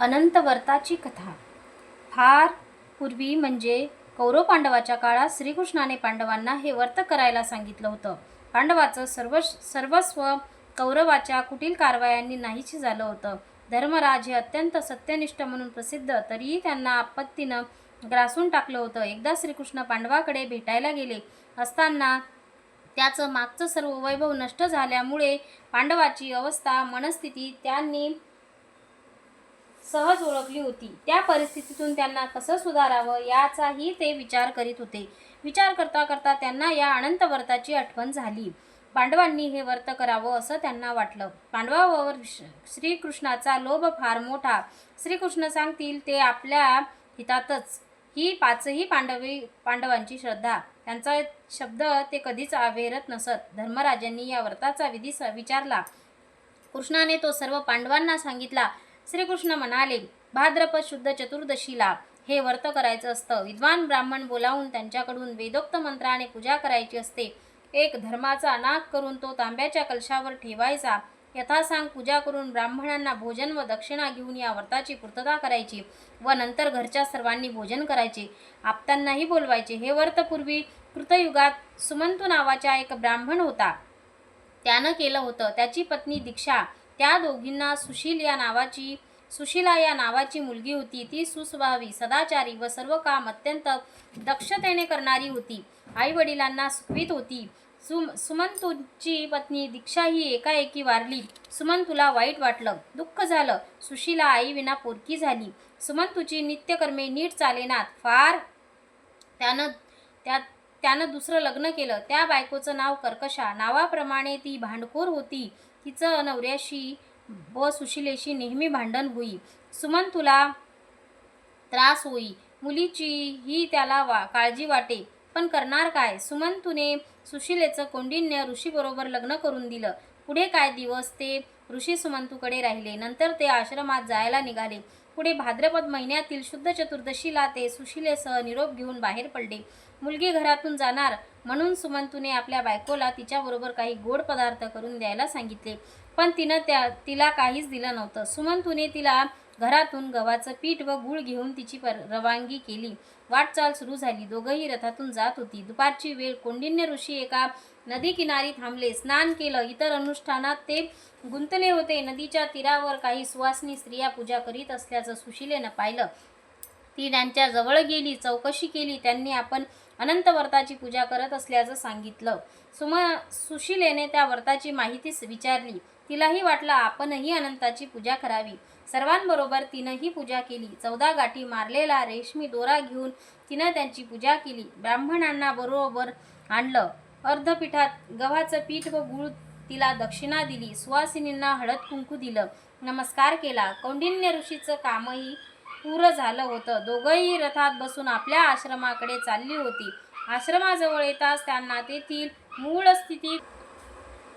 अनंत व्रताची कथा. फार पूर्वी म्हणजे कौरव पांडवाच्या काळात श्रीकृष्णाने पांडवांना हे व्रत करायला सांगितलं होतं. पांडवाचं सर्वस्व कौरवाच्या कुटील कारवायांनी नाहीशी झालं होतं. धर्मराज हे अत्यंत सत्यनिष्ठ म्हणून प्रसिद्ध, तरीही त्यांना आपत्तीनं ग्रासून टाकलं होतं. एकदा श्रीकृष्ण पांडवाकडे भेटायला गेले असताना त्याचं मागचं सर्व वैभव नष्ट झाल्यामुळे पांडवाची अवस्था मनस्थिती त्यांनी सहज ओळखली होती. त्या परिस्थितीतून त्यांना कसं सुधारावं याचाही ते विचार करीत होते. विचार करता करता त्यांना या अनंत व्रताची आठवण झाली. पांडवांनी हे व्रत करावं असं त्यांना वाटलं. पांडवावर श्रीकृष्णाचा लोभ फार मोठा. श्रीकृष्ण सांगतील ते आपल्या हितातच ही पाचही पांडवांची श्रद्धा. त्यांचा शब्द ते कधीच अवेरत नसत. धर्मराजांनी या व्रताचा विधी विचारला. कृष्णाने तो सर्व पांडवांना सांगितला. श्रीकृष्ण म्हणाले, भाद्रपद शुद्ध चतुर्दशीला हे व्रत करायचं असतं. विद्वान ब्राह्मण बोलावून त्यांच्याकडून वेदोक्त मंत्राने पूजा करायची असते. एक धर्माचा नाक करून तो तांब्याच्या कलशावर ठेवायचा. यथासांग पूजा करून ब्राह्मणांना भोजन व दक्षिणा घेऊन या व्रताची पूर्तता करायची व नंतर घरच्या सर्वांनी भोजन करायचे. आप्तांनाही बोलवायचे. हे व्रत पूर्वी कृतयुगात सुमंतू नावाचा एक ब्राह्मण होता. त्यानं केलं होतं. त्याची पत्नी दीक्षा. त्या दोघींना सुशीला या नावाची मुलगी होती. ती सुस्वभावी, सदाचारी व सर्व काम अत्यंत दक्षतेने करणारी होती. आई वडिलांना सुखवीत होती. सुमंतूची पत्नी दीक्षा ही एकाएकी वारली. सुमंतूला वाईट वाटलं, दुःख झालं. सुशीला आईविना पोरकी झाली. सुमंतूची नित्यकर्मे नीट चालेनात. फार त्यानं दुसरं लग्न केलं. त्या बायकोचं नाव कर्कशा. नावाप्रमाणे ती भांडखोर होती. तिचं नवऱ्याशी व सुशिलेशी नेहमी भांडण होई. सुमंतूला त्रास होई. मुलीचीही त्याला काळजी वाटे. पण करणार काय? सुमंतूने सुशिलेचं कौंडिन्य ऋषीबरोबर लग्न करून दिलं. पुढे काय दिवस ते ऋषी सुमंतूकडे राहिले. नंतर ते आश्रमात जायला निघाले. पुढे भाद्रपद महिन्यातील शुद्ध चतुर्दशीला ते सुशिलेसह निरोप घेऊन बाहेर पडले. मुलगी घरातून जाणार म्हणून सुमंतूने आपल्या बायकोला तिच्याबरोबर काही गोड पदार्थ करून द्यायला सांगितले. पण तिनं तिला काहीच दिलं नव्हतं. सुमंतूने तिला घरातून गव्हाचं पीठ व गूळ घेऊन तिची रवानगी केली. वाटचाल सुरू झाली. दोघंही रथातून जात होती. दुपारची वेळ. कौंडिन्य ऋषी एका नदीकिनारी थांबले. स्नान केलं. इतर अनुष्ठानात ते गुंतले होते. नदीच्या तीरावर काही सुवासिनी स्त्रिया पूजा करीत असल्याचं सुशिलेनं पाहिलं. ती त्यांच्या जवळ गेली. चौकशी केली. त्यांनी आपण अनंत व्रताची पूजा करत असल्याचं सांगितलं. सुशिलेने त्या व्रताची माहिती विचारली. तिलाही वाटलं आपणही अनंताची पूजा करावी. सर्वांबरोबर तिनं ही पूजा केली. 14 गाठी मारलेला रेशमी दोरा घेऊन तिनं त्यांची पूजा केली. ब्राह्मणांना बरोबर आणलं. अर्धपीठात गव्हाचं पीठ व गूळ तिला दक्षिणा दिली. सुवासिनींना हळद कुंकू दिलं. नमस्कार केला. कौंडिन्य ऋषीचं कामही पूर्ण झालं होतं. दोघंही रथात बसून आपल्या आश्रमाकडे चालली होती. आश्रमाजवळ येताच त्यांना तेथील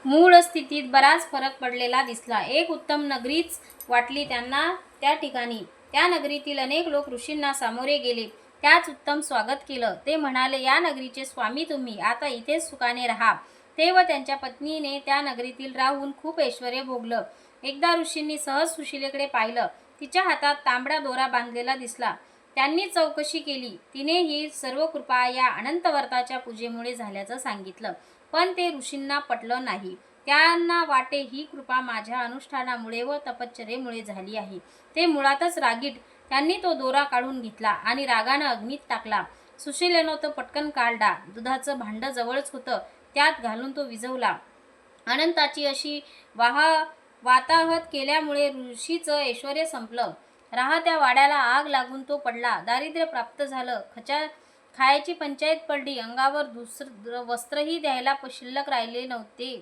मूळ स्थितीत बराच फरक पडलेला दिसला. एक उत्तम नगरीच वाटली त्यांना त्या ठिकाणी. त्या नगरीतील अनेक लोक ऋषींना सामोरे गेले. त्याच उत्तम स्वागत केलं. ते म्हणाले, या नगरीचे स्वामी तुम्ही. आता इथेच सुखाने राहा. ते व त्यांच्या पत्नीने त्या नगरीतील राहून खूप ऐश्वर्य भोगलं. एकदा ऋषींनी सहज सुशिलेकडे पाहिलं. तिच्या हातात तांबडा दोरा बांधलेला दिसला. त्यांनी चौकशी केली. तिने ही सर्व कृपा या अनंत व्रताच्या पूजेमुळे झाल्याचं सांगितलं. पण ते ऋषींना पटलं नाही. त्यांना वाटे ही कृपा माझ्या अनुष्ठानामुळे व तपश्चर्येमुळे झाली आहे. ते मुळातच रागीट. त्यांनी तो दोरा काढून घेतला आणि रागानं अग्नीत टाकला. सुशिलेनं तो पटकन काढला. दुधाचं भांडं जवळच होतं. त्यात घालून तो विझवला. अनंताची अशी वाताहत केल्यामुळे ऋषीचं ऐश्वर्य संपलं. राहत्या वाड्याला आग लागून तो पडला. दारिद्र्य प्राप्त झालं. खायची पंचायत पडली. अंगावर दुसरं वस्त्रही द्यायला शिल्लक राहिले नव्हते.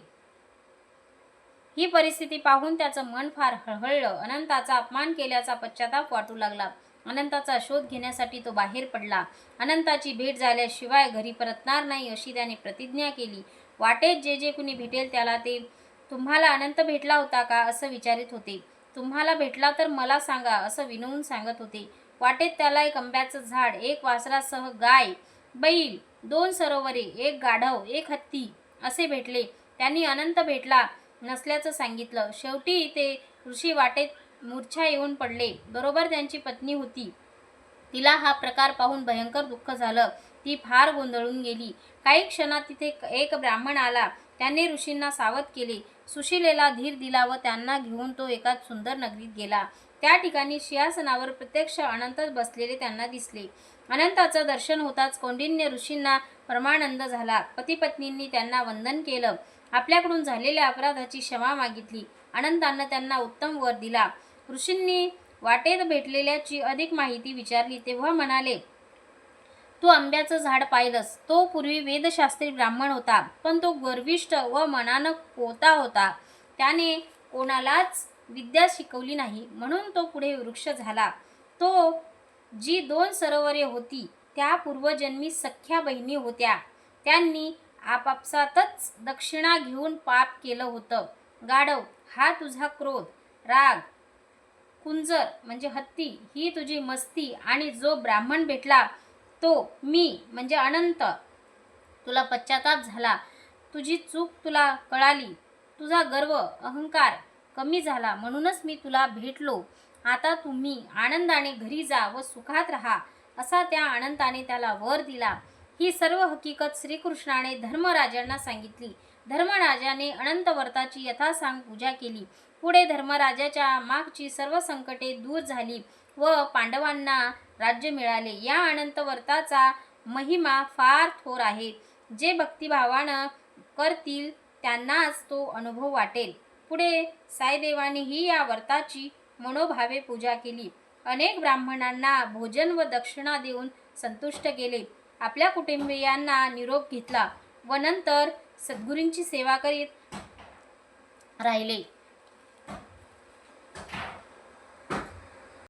ही परिस्थिती पाहून त्याचं मन फार हळहळलं. अनंताचा अपमान केल्याचा पश्चाताप वाटू लागला. अनंताचा शोध घेण्यासाठी तो बाहेर पडला. अनंताची भेट झाल्याशिवाय घरी परतणार नाही अशी त्याने प्रतिज्ञा केली. वाटेत जे कुणी भेटेल त्याला ते तुम्हाला अनंत भेटला होता का असं विचारित होते. तुम्हाला भेटला तर मला सांगा असं विनवून सांगत होते. वाटेत त्याला एक आंब्याचं झाड, एक वासरासह गाय, बैल, 2 सरोवरे, एक गाढव, एक हत्ती असे भेटले. त्यांनी अनंत भेटला नसल्याचं सांगितलं. शेवटी ते ऋषी वाटेत मूर्छा येऊन पडले. बरोबर त्यांची पत्नी होती. तिला हा प्रकार पाहून भयंकर दुःख झालं. ती फार गोंधळून गेली. काही क्षणात तिथे एक ब्राह्मण आला. त्याने ऋषींना सावध केले. सुशीलेला धीर दिला व त्यांना घेऊन तो एका सुंदर नगरीत गेला. त्या ठिकाणी सिंहासनावर प्रत्यक्ष अनंतच बसलेले त्यांना दिसले. अनंताचं दर्शन होताच कौंडिन्य ऋषींना परमानंद झाला. पतिपत्नींनी त्यांना वंदन केलं. आपल्याकडून झालेल्या अपराधाची क्षमा मागितली. अनंतानं त्यांना उत्तम वर दिला. ऋषींनी वाटेत भेटलेल्याची अधिक माहिती विचारली तेव्हा म्हणाले, तू आंब्याचं झाड पाहिलंस. तो पूर्वी वेदशास्त्री ब्राह्मण होता, पण तो गर्विष्ठ व मनानं कोता होता. त्याने कोणालाच विद्या शिकवली नाही, म्हणून तो पुढे वृक्ष झाला. तो जी 2 सरोवरे होती त्या पूर्वजन्मी सख्या बहिणी होत्या. त्यांनी आपापसातच दक्षिणा घेऊन पाप केलं होतं. गाढव हा तुझा क्रोध, राग, कुंजर म्हणजे हत्ती ही तुझी मस्ती आणि जो ब्राह्मण भेटला तो मी म्हणजे अनंत. तुला पश्चाताप झाला. तुझी चूक तुला कळाली. तुझा गर्व, अहंकार कमी झाला म्हणूनच मी तुला भेटलो. आता तुम्ही आनंदाने घरी जा व सुखात राहा, असा त्या अनंताने त्याला वर दिला. ही सर्व हकीकत श्रीकृष्णाने धर्मराजांना सांगितली. धर्मराजाने अनंत व्रताची यथासांग पूजा केली. पुढे धर्मराजाच्या मागची सर्व संकटे दूर झाली व पांडवांना राज्य मिळाले. या अनंत व्रताचा महिमा फार थोर आहे. जे भक्तिभावानं करतील त्यांनाच तो अनुभव वाटेल. पुढे साईदेवानीही या व्रताची मनोभावे पूजा केली. अनेक ब्राह्मणांना भोजन व दक्षिणा देऊन संतुष्ट केले. आपल्या कुटुंबियांना निरोप घेतला व नंतर सद्गुरूंची सेवा करीत राहिले.